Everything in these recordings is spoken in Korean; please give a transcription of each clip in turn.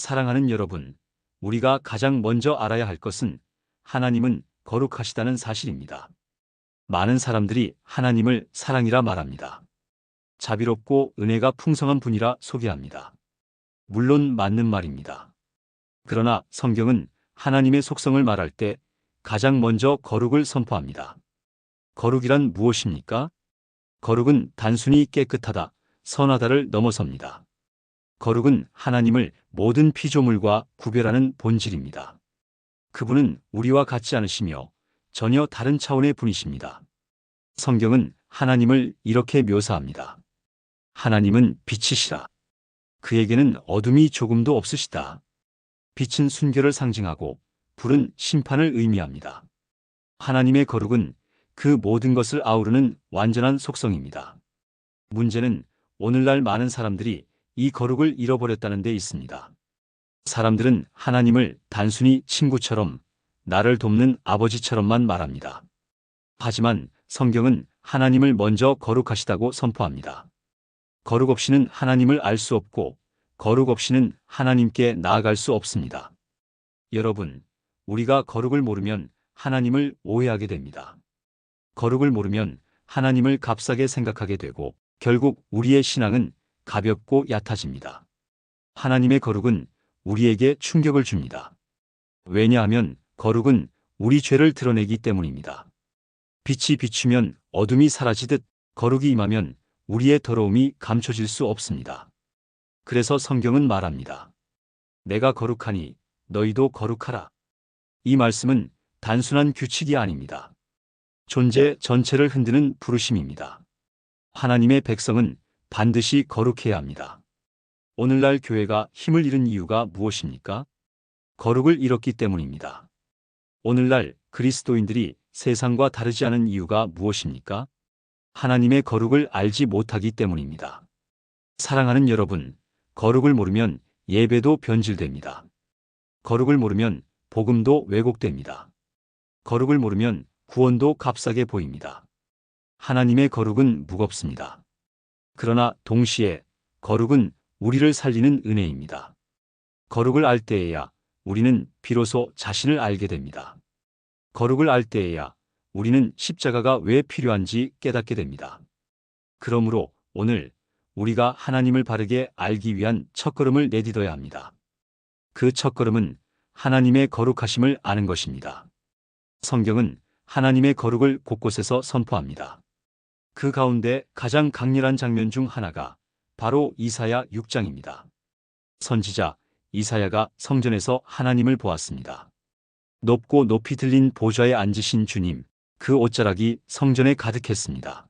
사랑하는 여러분, 우리가 가장 먼저 알아야 할 것은 하나님은 거룩하시다는 사실입니다. 많은 사람들이 하나님을 사랑이라 말합니다. 자비롭고 은혜가 풍성한 분이라 소개합니다. 물론 맞는 말입니다. 그러나 성경은 하나님의 속성을 말할 때 가장 먼저 거룩을 선포합니다. 거룩이란 무엇입니까? 거룩은 단순히 깨끗하다, 선하다를 넘어섭니다. 거룩은 하나님을 모든 피조물과 구별하는 본질입니다. 그분은 우리와 같지 않으시며 전혀 다른 차원의 분이십니다. 성경은 하나님을 이렇게 묘사합니다. 하나님은 빛이시라. 그에게는 어둠이 조금도 없으시다. 빛은 순결을 상징하고 불은 심판을 의미합니다. 하나님의 거룩은 그 모든 것을 아우르는 완전한 속성입니다. 문제는 오늘날 많은 사람들이 이 거룩을 잃어버렸다는 데 있습니다. 사람들은 하나님을 단순히 친구처럼, 나를 돕는 아버지처럼만 말합니다. 하지만 성경은 하나님을 먼저 거룩하시다고 선포합니다. 거룩 없이는 하나님을 알 수 없고 거룩 없이는 하나님께 나아갈 수 없습니다. 여러분, 우리가 거룩을 모르면 하나님을 오해하게 됩니다. 거룩을 모르면 하나님을 값싸게 생각하게 되고 결국 우리의 신앙은 가볍고 얕아집니다. 하나님의 거룩은 우리에게 충격을 줍니다. 왜냐하면 거룩은 우리 죄를 드러내기 때문입니다. 빛이 비추면 어둠이 사라지듯 거룩이 임하면 우리의 더러움이 감춰질 수 없습니다. 그래서 성경은 말합니다. 내가 거룩하니 너희도 거룩하라. 이 말씀은 단순한 규칙이 아닙니다. 존재 전체를 흔드는 부르심입니다. 하나님의 백성은 반드시 거룩해야 합니다. 오늘날 교회가 힘을 잃은 이유가 무엇입니까? 거룩을 잃었기 때문입니다. 오늘날 그리스도인들이 세상과 다르지 않은 이유가 무엇입니까? 하나님의 거룩을 알지 못하기 때문입니다. 사랑하는 여러분, 거룩을 모르면 예배도 변질됩니다. 거룩을 모르면 복음도 왜곡됩니다. 거룩을 모르면 구원도 값싸게 보입니다. 하나님의 거룩은 무겁습니다. 그러나 동시에 거룩은 우리를 살리는 은혜입니다. 거룩을 알 때에야 우리는 비로소 자신을 알게 됩니다. 거룩을 알 때에야 우리는 십자가가 왜 필요한지 깨닫게 됩니다. 그러므로 오늘 우리가 하나님을 바르게 알기 위한 첫걸음을 내딛어야 합니다. 그 첫걸음은 하나님의 거룩하심을 아는 것입니다. 성경은 하나님의 거룩을 곳곳에서 선포합니다. 그 가운데 가장 강렬한 장면 중 하나가 바로 이사야 6장입니다. 선지자 이사야가 성전에서 하나님을 보았습니다. 높고 높이 들린 보좌에 앉으신 주님, 그 옷자락이 성전에 가득했습니다.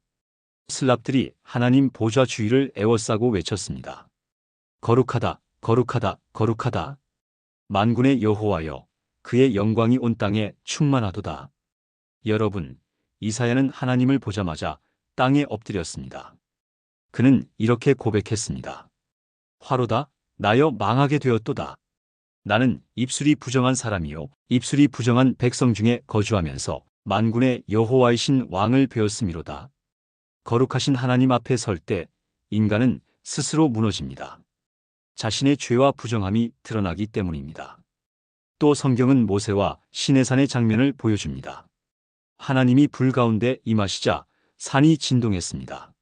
슬랍들이 하나님 보좌 주위를 에워싸고 외쳤습니다. 거룩하다, 거룩하다, 거룩하다. 만군의 여호와여, 그의 영광이 온 땅에 충만하도다. 여러분, 이사야는 하나님을 보자마자 땅에 엎드렸습니다. 그는 이렇게 고백했습니다. 화로다, 나여 망하게 되었도다. 나는 입술이 부정한 사람이요 입술이 부정한 백성 중에 거주하면서 만군의 여호와이신 왕을 배웠음이로다. 거룩하신 하나님 앞에 설 때 인간은 스스로 무너집니다. 자신의 죄와 부정함이 드러나기 때문입니다. 또 성경은 모세와 시내산의 장면을 보여줍니다. 하나님이 불 가운데 임하시자 산이 진동했습니다.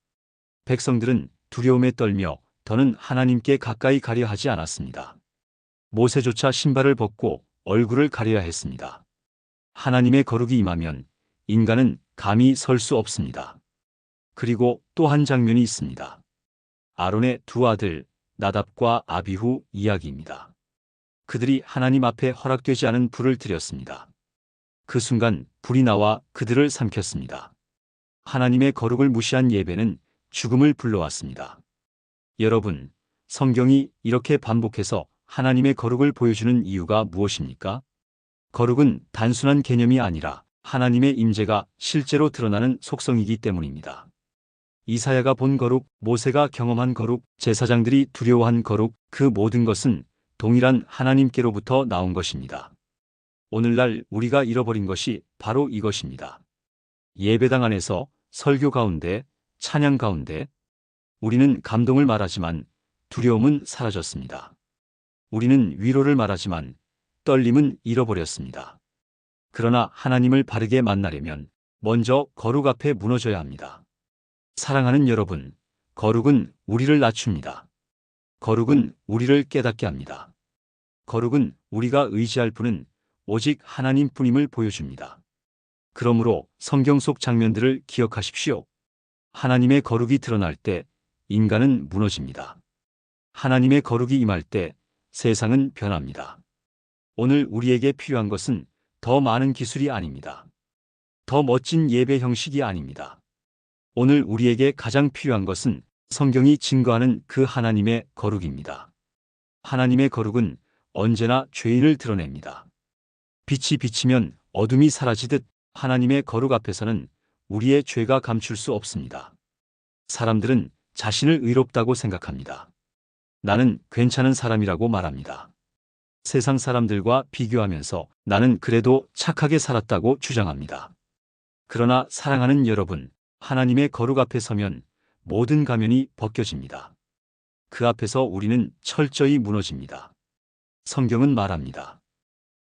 백성들은 두려움에 떨며 더는 하나님께 가까이 가려 하지 않았습니다. 모세조차 신발을 벗고 얼굴을 가려야 했습니다. 하나님의 거룩이 임하면 인간은 감히 설 수 없습니다. 그리고 또 한 장면이 있습니다. 아론의 두 아들 나답과 아비후 이야기입니다. 그들이 하나님 앞에 허락되지 않은 불을 드렸습니다. 그 순간 불이 나와 그들을 삼켰습니다. 하나님의 거룩을 무시한 예배는 죽음을 불러왔습니다. 여러분, 성경이 이렇게 반복해서 하나님의 거룩을 보여주는 이유가 무엇입니까? 거룩은 단순한 개념이 아니라 하나님의 임재가 실제로 드러나는 속성이기 때문입니다. 이사야가 본 거룩, 모세가 경험한 거룩, 제사장들이 두려워한 거룩, 그 모든 것은 동일한 하나님께로부터 나온 것입니다. 오늘날 우리가 잃어버린 것이 바로 이것입니다. 예배당 안에서, 설교 가운데, 찬양 가운데 우리는 감동을 말하지만 두려움은 사라졌습니다. 우리는 위로를 말하지만 떨림은 잃어버렸습니다. 그러나 하나님을 바르게 만나려면 먼저 거룩 앞에 무너져야 합니다. 사랑하는 여러분, 거룩은 우리를 낮춥니다. 거룩은 우리를 깨닫게 합니다. 거룩은 우리가 의지할 분은 오직 하나님뿐임을 보여줍니다. 그러므로 성경 속 장면들을 기억하십시오. 하나님의 거룩이 드러날 때 인간은 무너집니다. 하나님의 거룩이 임할 때 세상은 변합니다. 오늘 우리에게 필요한 것은 더 많은 기술이 아닙니다. 더 멋진 예배 형식이 아닙니다. 오늘 우리에게 가장 필요한 것은 성경이 증거하는 그 하나님의 거룩입니다. 하나님의 거룩은 언제나 죄인을 드러냅니다. 빛이 비치면 어둠이 사라지듯 하나님의 거룩 앞에서는 우리의 죄가 감출 수 없습니다. 사람들은 자신을 의롭다고 생각합니다. 나는 괜찮은 사람이라고 말합니다. 세상 사람들과 비교하면서 나는 그래도 착하게 살았다고 주장합니다. 그러나 사랑하는 여러분, 하나님의 거룩 앞에 서면 모든 가면이 벗겨집니다. 그 앞에서 우리는 철저히 무너집니다. 성경은 말합니다.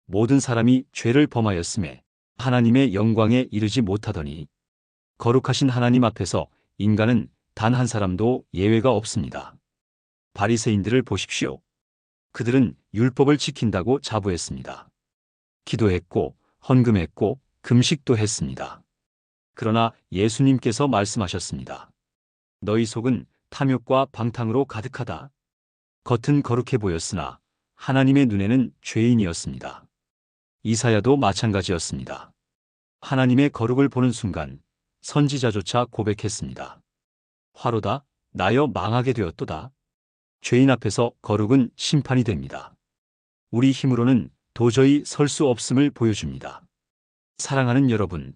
모든 사람이 죄를 범하였음에 하나님의 영광에 이르지 못하더니 거룩하신 하나님 앞에서 인간은 단 한 사람도 예외가 없습니다. 바리새인들을 보십시오. 그들은 율법을 지킨다고 자부했습니다. 기도했고 헌금했고 금식도 했습니다. 그러나 예수님께서 말씀하셨습니다. 너희 속은 탐욕과 방탕으로 가득하다. 겉은 거룩해 보였으나 하나님의 눈에는 죄인이었습니다. 이사야도 마찬가지였습니다. 하나님의 거룩을 보는 순간 선지자조차 고백했습니다. 화로다, 나여 망하게 되었도다. 죄인 앞에서 거룩은 심판이 됩니다. 우리 힘으로는 도저히 설 수 없음을 보여줍니다. 사랑하는 여러분,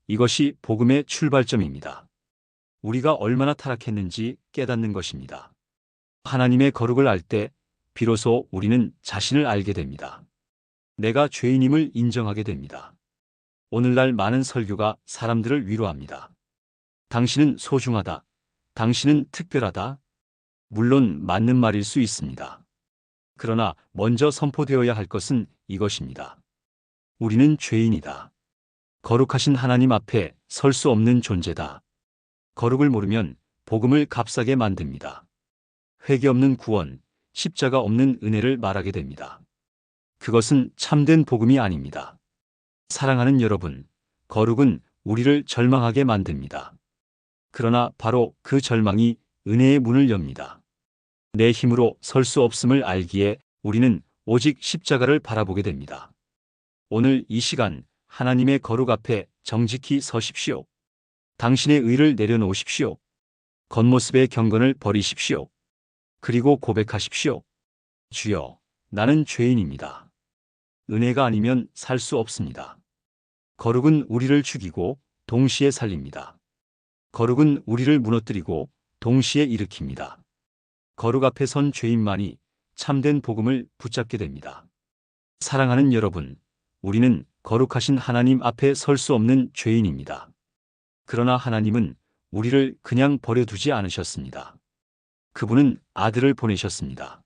이것이 복음의 출발점입니다. 우리가 얼마나 타락했는지 깨닫는 것입니다. 하나님의 거룩을 알 때 비로소 우리는 자신을 알게 됩니다. 내가 죄인임을 인정하게 됩니다. 오늘날 많은 설교가 사람들을 위로합니다. 당신은 소중하다. 당신은 특별하다. 물론 맞는 말일 수 있습니다. 그러나 먼저 선포되어야 할 것은 이것입니다. 우리는 죄인이다. 거룩하신 하나님 앞에 설 수 없는 존재다. 거룩을 모르면 복음을 값싸게 만듭니다. 회개 없는 구원, 십자가 없는 은혜를 말하게 됩니다. 그것은 참된 복음이 아닙니다. 사랑하는 여러분, 거룩은 우리를 절망하게 만듭니다. 그러나 바로 그 절망이 은혜의 문을 엽니다. 내 힘으로 설 수 없음을 알기에 우리는 오직 십자가를 바라보게 됩니다. 오늘 이 시간 하나님의 거룩 앞에 정직히 서십시오. 당신의 의를 내려놓으십시오. 겉모습의 경건을 버리십시오. 그리고 고백하십시오. 주여, 나는 죄인입니다. 은혜가 아니면 살 수 없습니다. 거룩은 우리를 죽이고 동시에 살립니다. 거룩은 우리를 무너뜨리고 동시에 일으킵니다. 거룩 앞에 선 죄인만이 참된 복음을 붙잡게 됩니다. 사랑하는 여러분, 우리는 거룩하신 하나님 앞에 설 수 없는 죄인입니다. 그러나 하나님은 우리를 그냥 버려두지 않으셨습니다. 그분은 아들을 보내셨습니다.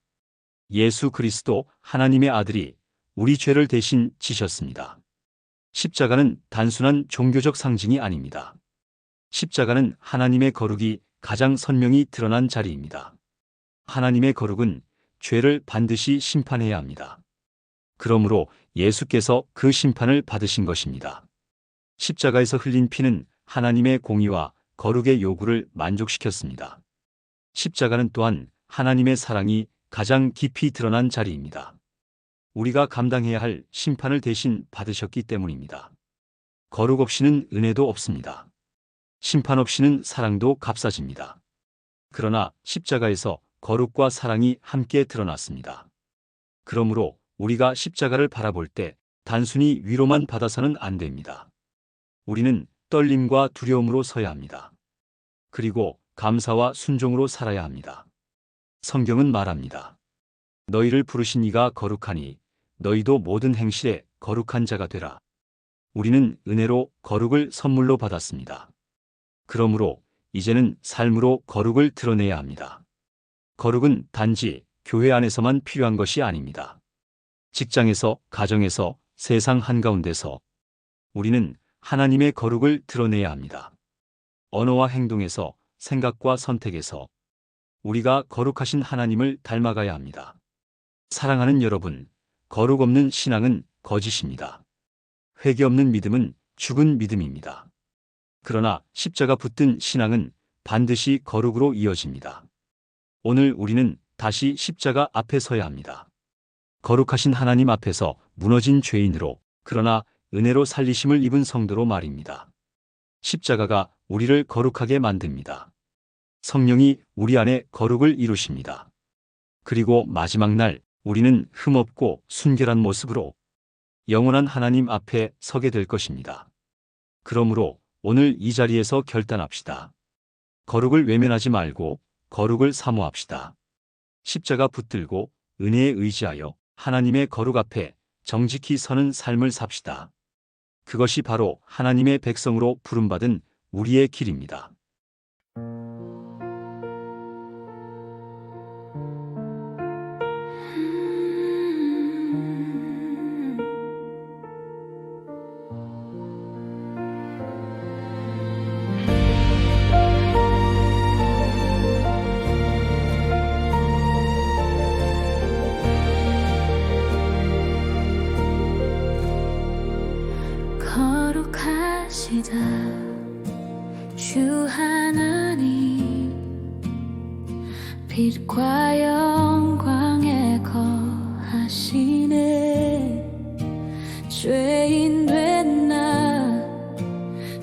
예수 그리스도 하나님의 아들이 우리 죄를 대신 지셨습니다. 십자가는 단순한 종교적 상징이 아닙니다. 십자가는 하나님의 거룩이 가장 선명히 드러난 자리입니다. 하나님의 거룩은 죄를 반드시 심판해야 합니다. 그러므로 예수께서 그 심판을 받으신 것입니다. 십자가에서 흘린 피는 하나님의 공의와 거룩의 요구를 만족시켰습니다. 십자가는 또한 하나님의 사랑이 가장 깊이 드러난 자리입니다. 우리가 감당해야 할 심판을 대신 받으셨기 때문입니다. 거룩 없이는 은혜도 없습니다. 심판 없이는 사랑도 값싸집니다. 그러나 십자가에서 거룩과 사랑이 함께 드러났습니다. 그러므로 우리가 십자가를 바라볼 때 단순히 위로만 받아서는 안 됩니다. 우리는 떨림과 두려움으로 서야 합니다. 그리고 감사와 순종으로 살아야 합니다. 성경은 말합니다. 너희를 부르신 이가 거룩하니 너희도 모든 행실에 거룩한 자가 되라. 우리는 은혜로 거룩을 선물로 받았습니다. 그러므로 이제는 삶으로 거룩을 드러내야 합니다. 거룩은 단지 교회 안에서만 필요한 것이 아닙니다. 직장에서, 가정에서, 세상 한가운데서 우리는 하나님의 거룩을 드러내야 합니다. 언어와 행동에서, 생각과 선택에서 우리가 거룩하신 하나님을 닮아가야 합니다. 사랑하는 여러분, 거룩 없는 신앙은 거짓입니다. 회개 없는 믿음은 죽은 믿음입니다. 그러나 십자가 붙든 신앙은 반드시 거룩으로 이어집니다. 오늘 우리는 다시 십자가 앞에 서야 합니다. 거룩하신 하나님 앞에서 무너진 죄인으로, 그러나 은혜로 살리심을 입은 성도로 말입니다. 십자가가 우리를 거룩하게 만듭니다. 성령이 우리 안에 거룩을 이루십니다. 그리고 마지막 날 우리는 흠없고 순결한 모습으로 영원한 하나님 앞에 서게 될 것입니다. 그러므로 오늘 이 자리에서 결단합시다. 거룩을 외면하지 말고 거룩을 사모합시다. 십자가 붙들고 은혜에 의지하여 하나님의 거룩 앞에 정직히 서는 삶을 삽시다. 그것이 바로 하나님의 백성으로 부름받은 우리의 길입니다. 거룩하시다 주 하나님, 빛과 영광에 거하시네. 죄인 된 나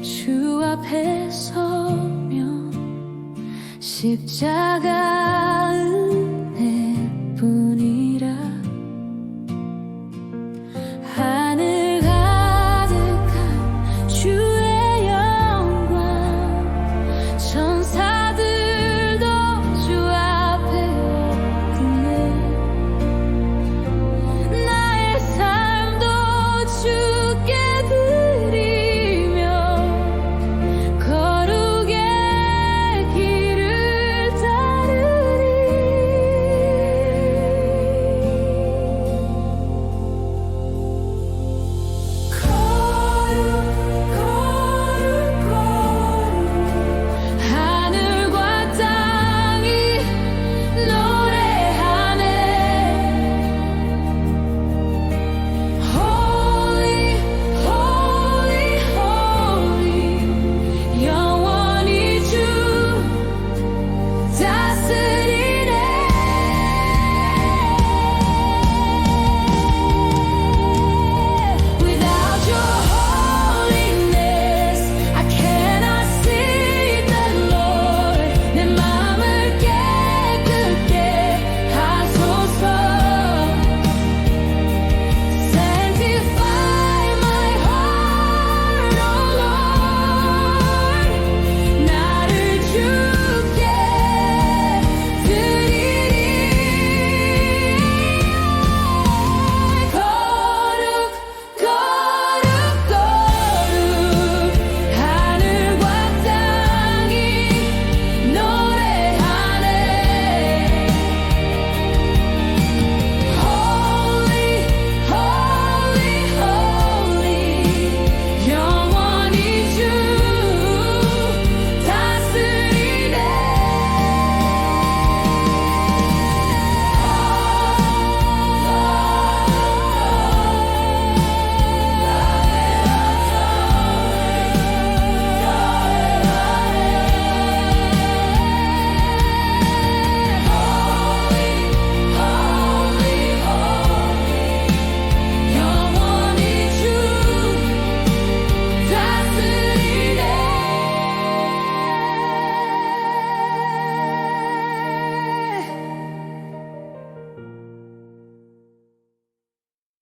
주 앞에 서면 십자가